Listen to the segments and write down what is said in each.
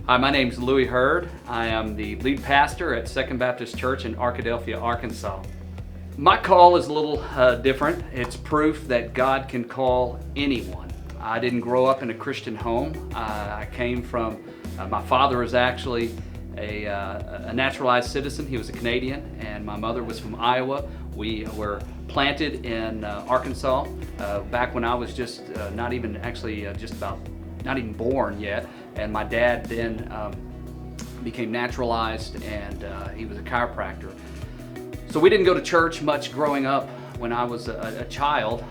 Hi, my name's Louie Heard. I am the lead pastor at Second Baptist Church in Arkadelphia, Arkansas. My call is a little different. It's proof that God can call anyone. I didn't grow up in a Christian home. I came from, my father was actually a naturalized citizen. He was a Canadian, and my mother was from Iowa. We were planted in Arkansas back when I was just not even born yet. And my dad then became naturalized, and he was a chiropractor. So we didn't go to church much growing up when I was a child.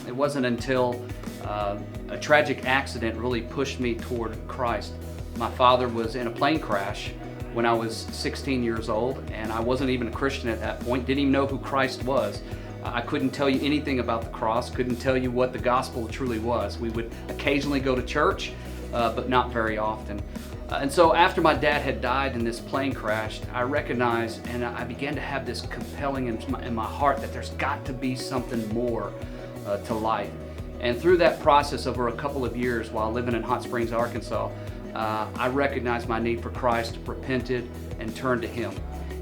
It wasn't until a tragic accident really pushed me toward Christ. My father was in a plane crash when I was 16 years old, and I wasn't even a Christian at that point, didn't even know who Christ was. I couldn't tell you anything about the cross, couldn't tell you what the gospel truly was. We would occasionally go to church, but not very often. And so after my dad had died in this plane crash, I recognized and I began to have this compelling in my heart that there's got to be something more to life. And through that process over a couple of years while living in Hot Springs, Arkansas, I recognized my need for Christ, repented, and turned to Him.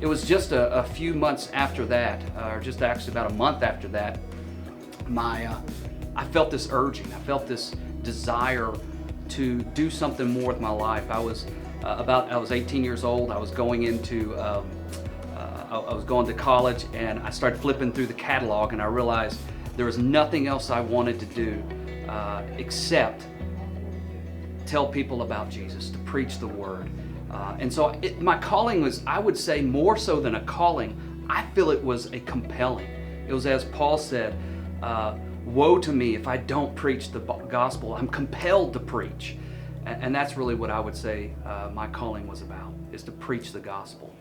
It was just a few months after that, or just actually about a month after that, I felt this urging, I felt this desire to do something more with my life. I was 18 years old. I was going into I was going to college, and I started flipping through the catalog, and I realized there was nothing else I wanted to do except tell people about Jesus, to preach the word. And so my calling was, I would say, more so than a calling, I feel it was a compelling. It was, as Paul said, woe to me if I don't preach the gospel. I'm compelled to preach. And that's really what I would say my calling was about, is to preach the gospel.